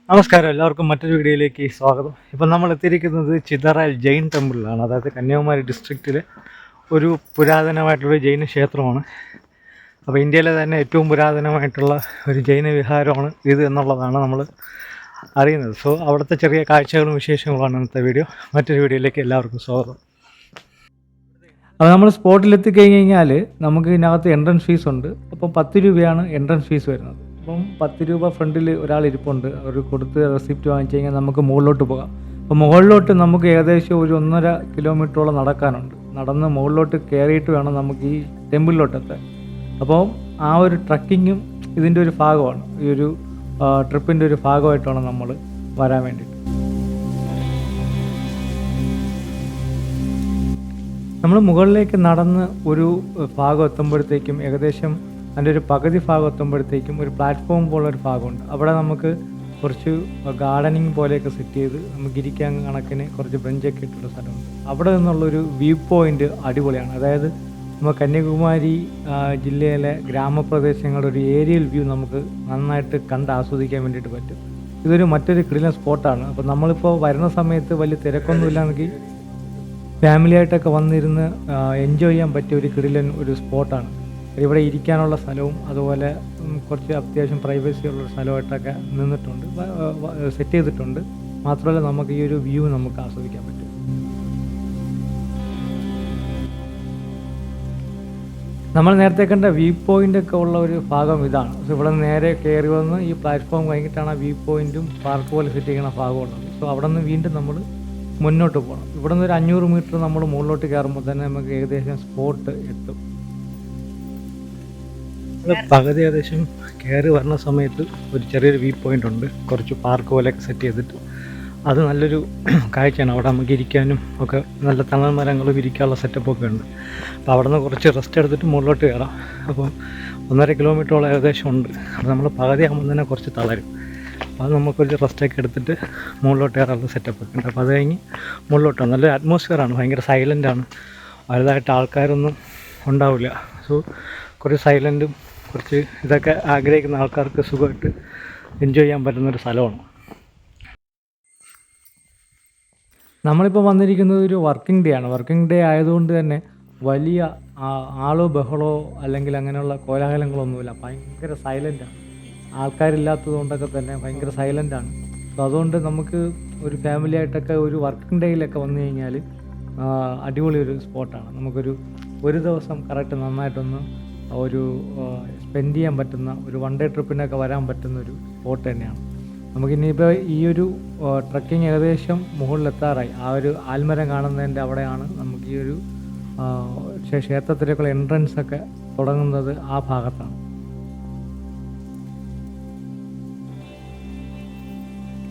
നമസ്കാരം, എല്ലാവർക്കും മറ്റൊരു വീഡിയോയിലേക്ക് സ്വാഗതം. ഇപ്പം നമ്മൾ എത്തിയിരിക്കുന്നത് ചിതറയിൽ ജെയിൻ ടെമ്പിളിലാണ്. അതായത് കന്യാകുമാരി ഡിസ്ട്രിക്റ്റിലെ ഒരു പുരാതനമായിട്ടുള്ള ജൈന ക്ഷേത്രമാണ്. അപ്പോൾ ഇന്ത്യയിലെ തന്നെ ഏറ്റവും പുരാതനമായിട്ടുള്ള ഒരു ജൈന വിഹാരമാണ് ഇത് എന്നുള്ളതാണ് നമ്മൾ അറിയുന്നത്. സോ അവിടുത്തെ ചെറിയ കാഴ്ചകളും വിശേഷങ്ങളുമാണ് ഇന്നത്തെ വീഡിയോ. മറ്റൊരു വീഡിയോയിലേക്ക് എല്ലാവർക്കും സ്വാഗതം. അപ്പോൾ നമ്മൾ സ്പോട്ടിലെത്തി കഴിഞ്ഞ് കഴിഞ്ഞാൽ നമുക്ക് ഇതിനകത്ത് എൻട്രൻസ് ഫീസ് ഉണ്ട്. അപ്പം 10 രൂപയാണ് എൻട്രൻസ് ഫീസ് വരുന്നത്. അപ്പം 10 രൂപ ഫ്രണ്ടിൽ ഒരാൾ ഇരിപ്പുണ്ട്. അവർ കൊടുത്ത് റെസിപ്റ്റ് വാങ്ങിച്ചു കഴിഞ്ഞാൽ നമുക്ക് മുകളിലോട്ട് പോകാം. അപ്പോൾ മുകളിലോട്ട് നമുക്ക് ഏകദേശം ഒരു 1.5 കിലോമീറ്ററോളം നടക്കാനുണ്ട്. നടന്ന് മുകളിലോട്ട് കയറിയിട്ട് വേണം നമുക്ക് ഈ ടെമ്പിളിലോട്ട് എത്താൻ. അപ്പോൾ ആ ഒരു ട്രക്കിങ്ങും ഇതിൻ്റെ ഒരു ഭാഗമാണ്. ഈ ഒരു ട്രിപ്പിൻ്റെ ഒരു ഭാഗമായിട്ടാണ് നമ്മൾ വരാൻ വേണ്ടിയിട്ട്. നമ്മൾ മുകളിലേക്ക് നടന്ന് ഒരു ഭാഗം എത്തുമ്പോഴത്തേക്കും ഏകദേശം അതിൻ്റെ ഒരു പകുതി ഭാഗം എത്തുമ്പോഴത്തേക്കും ഒരു പ്ലാറ്റ്ഫോം പോലൊരു ഭാഗമുണ്ട്. അവിടെ നമുക്ക് കുറച്ച് ഗാർഡനിങ് പോലെയൊക്കെ സെറ്റ് ചെയ്ത് നമുക്ക് ഇരിക്കാൻ കണക്കിന് കുറച്ച് ബെഞ്ചൊക്കെ ഇട്ടുള്ള സ്ഥലമുണ്ട്. അവിടെ നിന്നുള്ളൊരു വ്യൂ പോയിൻ്റ് അടിപൊളിയാണ്. അതായത് നമ്മൾ കന്യാകുമാരി ജില്ലയിലെ ഗ്രാമപ്രദേശങ്ങളുടെ ഒരു ഏരിയൽ വ്യൂ നമുക്ക് നന്നായിട്ട് കണ്ട് ആസ്വദിക്കാൻ വേണ്ടിയിട്ട് പറ്റും. ഇതൊരു മറ്റൊരു കിടിലൻ സ്പോട്ടാണ്. അപ്പോൾ നമ്മളിപ്പോൾ വരുന്ന സമയത്ത് വലിയ തിരക്കൊന്നുമില്ലെങ്കിൽ ഫാമിലി ആയിട്ടൊക്കെ വന്നിരുന്ന് എൻജോയ് ചെയ്യാൻ പറ്റിയ ഒരു കിടിലൻ ഒരു സ്പോട്ടാണ്. ഇവിടെ ഇരിക്കാനുള്ള സ്ഥലവും അതുപോലെ കുറച്ച് അത്യാവശ്യം പ്രൈവസി ഉള്ള സ്ഥലമായിട്ടൊക്കെ നിന്നിട്ടുണ്ട്, സെറ്റ് ചെയ്തിട്ടുണ്ട്. മാത്രമല്ല നമുക്ക് ഈ ഒരു വ്യൂ നമുക്ക് ആസ്വദിക്കാൻ പറ്റും. നമ്മൾ നേരത്തെ കണ്ട വ്യൂ പോയിൻ്റ് ഒക്കെ ഉള്ള ഒരു ഭാഗം ഇതാണ്. സോ ഇവിടെ നേരെ കയറി വന്ന് ഈ പ്ലാറ്റ്ഫോം കഴിഞ്ഞിട്ടാണ് ആ വ്യൂ പോയിൻറ്റും പാർക്ക് പോലെ സെറ്റ് ചെയ്യുന്ന ഭാഗമുള്ളത്. സോ അവിടെ നിന്ന് വീണ്ടും നമ്മൾ മുന്നോട്ട് പോകണം. ഇവിടെ നിന്ന് ഒരു 500 മീറ്റർ നമ്മൾ മുകളിലോട്ട് കയറുമ്പോൾ തന്നെ നമുക്ക് ഏകദേശം സ്പോട്ട് എത്തും. പകുതി ഏകദേശം കയറി വരുന്ന സമയത്ത് ഒരു ചെറിയൊരു വ്യൂ പോയിൻ്റ് ഉണ്ട്, കുറച്ച് പാർക്ക് പോലെയൊക്കെ സെറ്റ് ചെയ്തിട്ട്. അത് നല്ലൊരു കാഴ്ചയാണ്. അവിടെ നമുക്ക് ഇരിക്കാനും ഒക്കെ നല്ല തണൽ മരങ്ങളും ഇരിക്കാനുള്ള സെറ്റപ്പൊക്കെ ഉണ്ട്. അപ്പോൾ അവിടെ നിന്ന് കുറച്ച് റെസ്റ്റ് എടുത്തിട്ട് മുകളിലോട്ട് കയറാം. അപ്പോൾ 1.5 കിലോമീറ്ററോളം ഏകദേശം ഉണ്ട്. അപ്പോൾ നമ്മൾ പകുതി ആകുമ്പോൾ തന്നെ കുറച്ച് തളരും. അത് നമുക്കൊരു റെസ്റ്റൊക്കെ എടുത്തിട്ട് മുകളിലോട്ട് കയറാനുള്ള സെറ്റപ്പൊക്കെ ഉണ്ട്. അപ്പോൾ അത് കഴിഞ്ഞ് മുകളിലോട്ടാണ്. നല്ലൊരു അറ്റ്മോസ്ഫിയറാണ്, ഭയങ്കര സൈലൻ്റാണ്. വലുതായിട്ട് ആൾക്കാരൊന്നും ഉണ്ടാവില്ല. സോ കുറച്ച് സൈലൻറ്റും കുറച്ച് ഇതൊക്കെ ആഗ്രഹിക്കുന്ന ആൾക്കാർക്ക് സുഖമായിട്ട് എൻജോയ് ചെയ്യാൻ പറ്റുന്നൊരു സ്ഥലമാണ്. നമ്മളിപ്പോൾ വന്നിരിക്കുന്നത് ഒരു വർക്കിംഗ് ഡേ ആണ്. വർക്കിംഗ് ഡേ ആയതുകൊണ്ട് തന്നെ വലിയ ആളോ ബഹളോ അല്ലെങ്കിൽ അങ്ങനെയുള്ള കോലാഹലങ്ങളൊന്നുമില്ല. ഭയങ്കര സൈലൻ്റാണ്. ആൾക്കാരില്ലാത്തത് കൊണ്ടൊക്കെ തന്നെ ഭയങ്കര സൈലൻ്റാണ്. സോ അതുകൊണ്ട് നമുക്ക് ഒരു ഫാമിലി ആയിട്ടൊക്കെ ഒരു വർക്കിംഗ് ഡേയിലൊക്കെ വന്നു കഴിഞ്ഞാൽ അടിപൊളി ഒരു സ്പോട്ടാണ്. ഒരു ദിവസം കറക്റ്റ് നന്നായിട്ടൊന്ന് ഒരു സ്പെൻഡ് ചെയ്യാൻ പറ്റുന്ന ഒരു 1 ഡേ ട്രിപ്പിനൊക്കെ വരാൻ പറ്റുന്ന ഒരു സ്പോട്ട് തന്നെയാണ്. നമുക്കിനിയിപ്പോൾ ഈ ഒരു ട്രക്കിംഗ് ഏകദേശം മുകളിലെത്താറായി. ആ ഒരു ആൽമരം കാണുന്നതിൻ്റെ അവിടെയാണ് നമുക്ക് ഈ ഒരു ക്ഷേത്രത്തിലേക്കുള്ള എൻട്രൻസ് ഒക്കെ തുടങ്ങുന്നത്. ആ ഭാഗത്താണ്.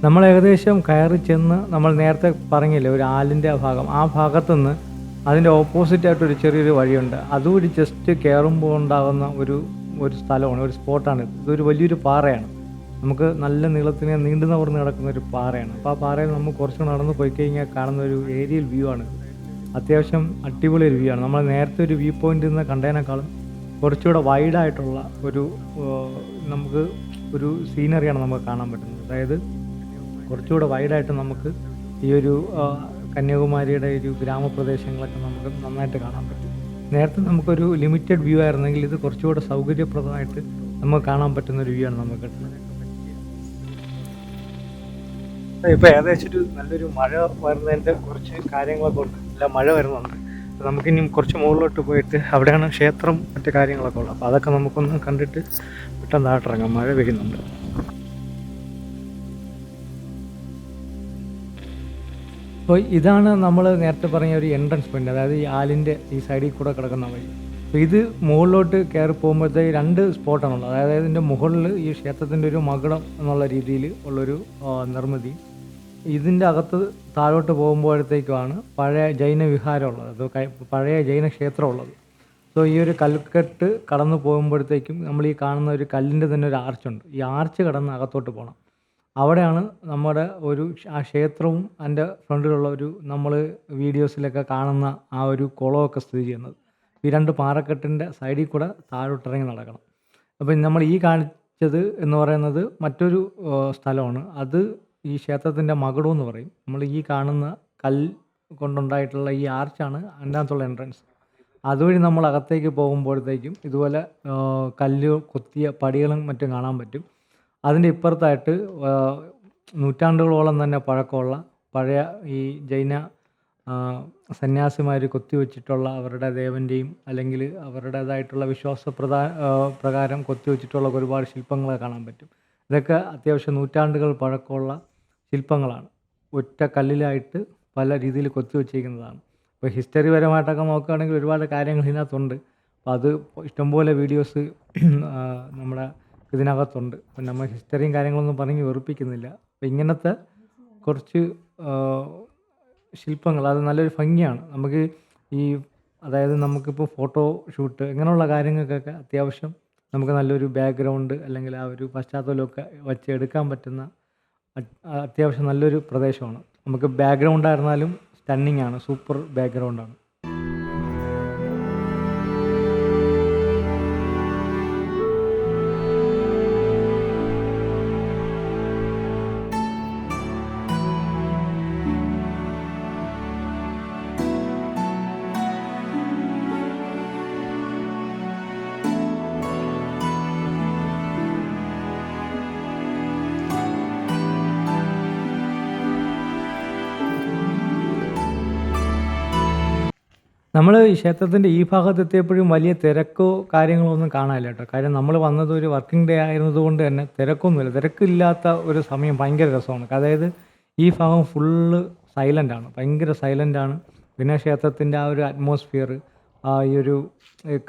നമ്മൾ ഏകദേശം കയറി ചെന്ന് നമ്മൾ നേരത്തെ പറഞ്ഞില്ലേ ഒരു ആലിൻ്റെ ഭാഗം, ആ ഭാഗത്തുനിന്ന് അതിൻ്റെ ഓപ്പോസിറ്റായിട്ടൊരു ചെറിയൊരു വഴിയുണ്ട്. അതുകൂടി ജസ്റ്റ് കയറുമ്പോൾ ഉണ്ടാകുന്ന ഒരു സ്ഥലമാണ്, ഒരു സ്പോട്ടാണ്. ഇതൊരു വലിയൊരു പാറയാണ്. നമുക്ക് നല്ല നീളത്തിന് നീണ്ടു നിവർന്ന് കിടക്കുന്ന ഒരു പാറയാണ്. അപ്പോൾ ആ പാറയിൽ നമുക്ക് കുറച്ച് നടന്ന് പോയി കഴിഞ്ഞാൽ കാണുന്ന ഒരു ഏരിയൽ വ്യൂ ആണ്. അത്യാവശ്യം അടിപൊളി ഒരു വ്യൂ ആണ്. നമ്മൾ നേരത്തെ ഒരു വ്യൂ പോയിന്റിൽ നിന്ന് കണ്ടതിനേക്കാളും കുറച്ചുകൂടെ വൈഡായിട്ടുള്ള നമുക്ക് ഒരു സീനറിയാണ് നമുക്ക് കാണാൻ പറ്റുന്നത്. അതായത് കുറച്ചുകൂടെ വൈഡായിട്ട് നമുക്ക് ഈ ഒരു കന്യാകുമാരിയുടെ ഒരു ഗ്രാമപ്രദേശങ്ങളൊക്കെ നമുക്ക് നന്നായിട്ട് കാണാൻ പറ്റും. നേരത്തെ നമുക്കൊരു ലിമിറ്റഡ് വ്യൂ ആയിരുന്നെങ്കിൽ ഇത് കുറച്ചുകൂടെ സൗകര്യപ്രദമായിട്ട് നമുക്ക് കാണാൻ പറ്റുന്ന ഒരു വ്യൂ ആണ് നമുക്ക് കിട്ടുന്നത്. ഇപ്പോൾ ഏകദേശം ഒരു നല്ലൊരു മഴ വരുന്നതിൻ്റെ കുറച്ച് കാര്യങ്ങളൊക്കെ ഉണ്ട്. നല്ല മഴ വരുന്നുണ്ട്. നമുക്കിനി കുറച്ച് മുകളിലോട്ട് പോയിട്ട് അവിടെയാണ് ക്ഷേത്രം മറ്റു കാര്യങ്ങളൊക്കെ ഉള്ളത്. അപ്പോൾ അതൊക്കെ നമുക്കൊന്ന് കണ്ടിട്ട് പെട്ടെന്ന് താഴോട്ടിറങ്ങാം. മഴ പെയ്യുന്നുണ്ട്. അപ്പോൾ ഇതാണ് നമ്മൾ നേരത്തെ പറഞ്ഞ ഒരു എൻട്രൻസ് പോയിൻ്റ്. അതായത് ഈ ആലിൻ്റെ ഈ സൈഡിൽ കൂടെ കിടക്കുന്ന വഴി. അപ്പോൾ ഇത് മുകളിലോട്ട് കയറി പോകുമ്പോഴത്തേക്ക് 2 സ്പോട്ടാണുള്ളത്. അതായത് ഇതിൻ്റെ മുകളിൽ ഈ ക്ഷേത്രത്തിൻ്റെ ഒരു മകുടം എന്നുള്ള രീതിയിൽ ഉള്ളൊരു നിർമ്മിതി. ഇതിൻ്റെ അകത്ത് താഴോട്ട് പോകുമ്പോഴത്തേക്കുമാണ് പഴയ ജൈന വിഹാരം ഉള്ളത്, അത് പഴയ ജൈന ക്ഷേത്രം ഉള്ളത്. സോ ഈ ഒരു കൽക്കെട്ട് കടന്നു പോകുമ്പോഴത്തേക്കും നമ്മൾ ഈ കാണുന്ന ഒരു കല്ലിൻ്റെ തന്നെ ഒരു ആർച്ചുണ്ട്. ഈ ആർച്ച് കടന്ന് അകത്തോട്ട് പോകണം. അവിടെയാണ് നമ്മുടെ ആ ക്ഷേത്രവും അതിൻ്റെ ഫ്രണ്ടിലുള്ള നമ്മൾ വീഡിയോസിലൊക്കെ കാണുന്ന ആ ഒരു കുളമൊക്കെ സ്ഥിതി ചെയ്യുന്നത്. ഈ 2 പാറക്കെട്ടിൻ്റെ സൈഡിൽ കൂടെ താഴോട്ടിറങ്ങി നടക്കണം. അപ്പോൾ നമ്മൾ ഈ ച്ചത് എന്ന് പറയുന്നത് മറ്റൊരു സ്ഥലമാണ്. അത് ഈ ക്ഷേത്രത്തിൻ്റെ മകുടം എന്ന് പറയും. നമ്മൾ ഈ കാണുന്ന കല്ല് കൊണ്ടുണ്ടായിട്ടുള്ള ഈ ആർച്ചാണ് അതിനകത്തുള്ള എൻട്രൻസ്. അതുവഴി നമ്മൾ അകത്തേക്ക് പോകുമ്പോഴത്തേക്കും ഇതുപോലെ കല്ല് കൊത്തിയ പടികളും മറ്റും കാണാൻ പറ്റും. അതിൻ്റെ ഇപ്പുറത്തായിട്ട് നൂറ്റാണ്ടുകളോളം തന്നെ പഴക്കമുള്ള പഴയ ഈ ജൈന സന്യാസിമാർ കൊത്തിവെച്ചിട്ടുള്ള അവരുടെ ദേവൻ്റെയും അല്ലെങ്കിൽ അവരുടേതായിട്ടുള്ള പ്രകാരം കൊത്തിവെച്ചിട്ടുള്ള ഒരുപാട് ശില്പങ്ങൾ കാണാൻ പറ്റും. ഇതൊക്കെ അത്യാവശ്യം നൂറ്റാണ്ടുകൾ പഴക്കമുള്ള ശില്പങ്ങളാണ്. ഒറ്റ കല്ലിലായിട്ട് പല രീതിയിൽ കൊത്തിവെച്ചിരിക്കുന്നതാണ്. ഇപ്പോൾ ഹിസ്റ്ററി പരമായിട്ടൊക്കെ നോക്കുകയാണെങ്കിൽ ഒരുപാട് കാര്യങ്ങൾ ഇതിനകത്തുണ്ട്. അപ്പോൾ അത് ഇഷ്ടംപോലെ വീഡിയോസ് നമ്മുടെ ഇതിനകത്തുണ്ട്. അപ്പം നമ്മൾ ഹിസ്റ്ററിയും കാര്യങ്ങളൊന്നും പറഞ്ഞ് വെറുപ്പിക്കുന്നില്ല. അപ്പോൾ ഇങ്ങനത്തെ കുറച്ച് ശില്പങ്ങൾ അത് നല്ലൊരു ഭംഗിയാണ്. നമുക്ക് ഈ അതായത് നമുക്കിപ്പോൾ ഫോട്ടോ ഷൂട്ട് ഇങ്ങനെയുള്ള കാര്യങ്ങൾക്കൊക്കെ അത്യാവശ്യം നമുക്ക് നല്ലൊരു ബാക്ക്ഗ്രൗണ്ട് അല്ലെങ്കിൽ ആ ഒരു പശ്ചാത്തലമൊക്കെ വച്ച് എടുക്കാൻ പറ്റുന്ന അത്യാവശ്യം നല്ലൊരു പ്രദേശമാണ്. നമുക്ക് ബാക്ക്ഗ്രൗണ്ട് ആയിരുന്നാലും സ്റ്റണ്ണിങ് ആണ്, സൂപ്പർ ബാക്ക്ഗ്രൗണ്ടാണ്. നമ്മൾ ഈ ക്ഷേത്രത്തിൻ്റെ ഈ ഭാഗത്ത് എത്തിയപ്പോഴും വലിയ തിരക്കോ കാര്യങ്ങളോ ഒന്നും കാണാനില്ല കേട്ടോ. കാര്യം നമ്മൾ വന്നത് ഒരു വർക്കിംഗ് ഡേ ആയിരുന്നതുകൊണ്ട് തന്നെ തിരക്കൊന്നുമില്ല. തിരക്കില്ലാത്ത ഒരു സമയം ഭയങ്കര രസമാണ്. അതായത് ഈ ഭാഗം ഫുള്ള് സൈലൻ്റാണ്, ഭയങ്കര സൈലൻ്റാണ്. പിന്നെ ക്ഷേത്രത്തിൻ്റെ ആ ഒരു അറ്റ്മോസ്ഫിയർ, ഈ ഒരു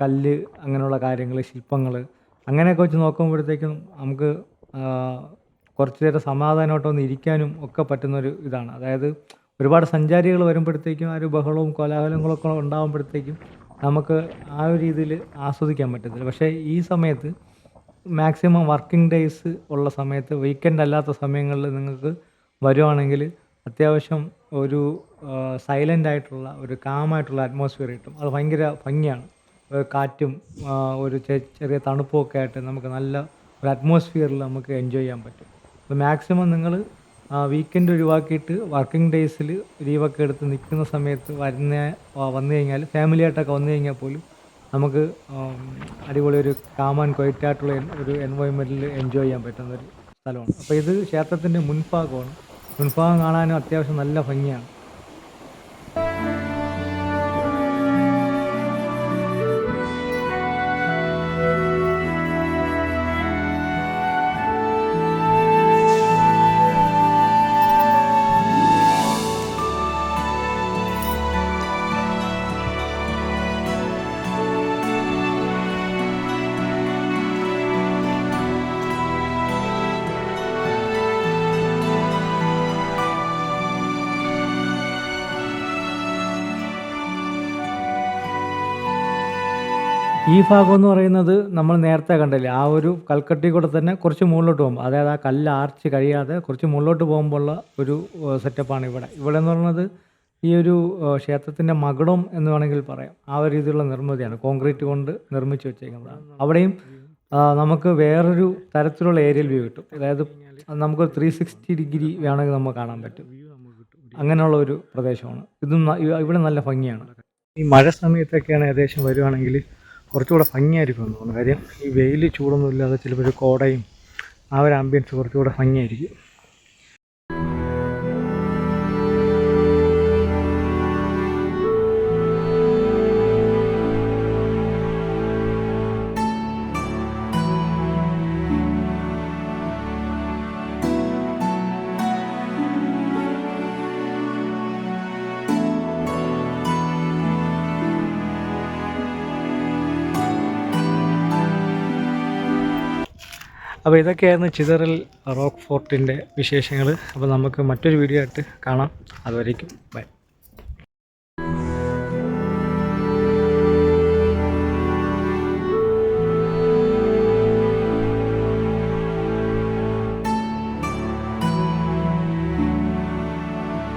കല്ല് അങ്ങനെയുള്ള കാര്യങ്ങൾ, ശില്പങ്ങൾ അങ്ങനെയൊക്കെ വെച്ച് നോക്കുമ്പോഴത്തേക്കും നമുക്ക് കുറച്ച് നേരം സമാധാനമായിട്ടൊന്ന് ഇരിക്കാനും ഒക്കെ പറ്റുന്നൊരു ഇതാണ്. അതായത് ഒരുപാട് സഞ്ചാരികൾ വരുമ്പോഴത്തേക്കും ആ ഒരു ബഹളവും കോലാഹലങ്ങളൊക്കെ ഉണ്ടാകുമ്പോഴത്തേക്കും നമുക്ക് ആ ഒരു രീതിയിൽ ആസ്വദിക്കാൻ പറ്റത്തില്ല. പക്ഷേ ഈ സമയത്ത് മാക്സിമം വർക്കിംഗ് ഡേയ്സ് ഉള്ള സമയത്ത്, വീക്കെൻഡ് അല്ലാത്ത സമയങ്ങളിൽ നിങ്ങൾക്ക് വരുവാണെങ്കിൽ അത്യാവശ്യം ഒരു സൈലൻ്റ് ആയിട്ടുള്ള ഒരു കാമായിട്ടുള്ള അറ്റ്മോസ്ഫിയർ കിട്ടും. അത് ഭയങ്കര ഭംഗിയാണ്. കാറ്റും ഒരു ചെറിയ തണുപ്പും ഒക്കെ ആയിട്ട് നമുക്ക് നല്ല ഒരു അറ്റ്മോസ്ഫിയറിൽ നമുക്ക് എൻജോയ് ചെയ്യാൻ പറ്റും. അപ്പോൾ മാക്സിമം നിങ്ങൾ വീക്കെൻഡ് ഒഴിവാക്കിയിട്ട് വർക്കിംഗ് ഡേയ്സിൽ ലീവൊക്കെ എടുത്ത് നിൽക്കുന്ന സമയത്ത് വന്നു കഴിഞ്ഞാൽ ഫാമിലിയായിട്ടൊക്കെ വന്നു കഴിഞ്ഞാൽ പോലും നമുക്ക് അടിപൊളി ഒരു കാം ആൻഡ് ക്വയറ്റ് ആയിട്ടുള്ള ഒരു എൻവയോൺമെൻറ്റിൽ എൻജോയ് ചെയ്യാൻ പറ്റുന്നൊരു സ്ഥലമാണ്. അപ്പോൾ ഇത് ക്ഷേത്രത്തിൻ്റെ മുൻഭാഗമാണ്. മുൻഭാഗം കാണാനും അത്യാവശ്യം നല്ല ഭംഗിയാണ്. ഈ ഭാഗം എന്ന് പറയുന്നത് നമ്മൾ നേരത്തെ കണ്ടില്ലേ, ആ ഒരു കൽക്കട്ടി കൂടെ തന്നെ കുറച്ച് മുകളിലോട്ട് പോകുമ്പോൾ, അതായത് ആ കല്ല് ആർച്ച് കഴിയാതെ കുറച്ച് മുകളിലോട്ട് പോകുമ്പോഴുള്ള ഒരു സെറ്റപ്പാണ് ഇവിടെ. ഇവിടെ എന്ന് പറയുന്നത് ഈ ഒരു ക്ഷേത്രത്തിൻ്റെ മകുടം എന്ന് വേണമെങ്കിൽ പറയാം. ആ ഒരു രീതിയിലുള്ള നിർമ്മിതിയാണ്, കോൺക്രീറ്റ് കൊണ്ട് നിർമ്മിച്ച് വെച്ചേക്കുന്നതാണ്. അവിടെയും നമുക്ക് വേറൊരു തരത്തിലുള്ള ഏരിയൽ വ്യൂ കിട്ടും. അതായത് നമുക്ക് 360 ഡിഗ്രി വേണമെങ്കിൽ നമുക്ക് കാണാൻ പറ്റും. അങ്ങനെയുള്ള ഒരു പ്രദേശമാണ്. ഇതും ഇവിടെ നല്ല ഭംഗിയാണ്. ഈ മഴ സമയത്തൊക്കെയാണ് ഏകദേശം വരുവാണെങ്കിൽ കുറച്ചുകൂടെ ഭംഗിയായിരിക്കും എന്ന് തോന്നുന്നു. കാര്യം ഈ വെയിൽ ചൂടൊന്നും ഇല്ലാതെ ചിലപ്പോൾ ഒരു കോടയും ആ ഒരു ആംബിയൻസ് കുറച്ചുകൂടെ ഭംഗിയായിരിക്കും. അപ്പോൾ ഇതൊക്കെയായിരുന്നു ചിതറൽ റോക്ക് ഫോർട്ടിൻ്റെ വിശേഷങ്ങൾ. അപ്പോൾ നമുക്ക് മറ്റൊരു വീഡിയോ ആയിട്ട് കാണാം. അതുവരേക്കും ബൈ.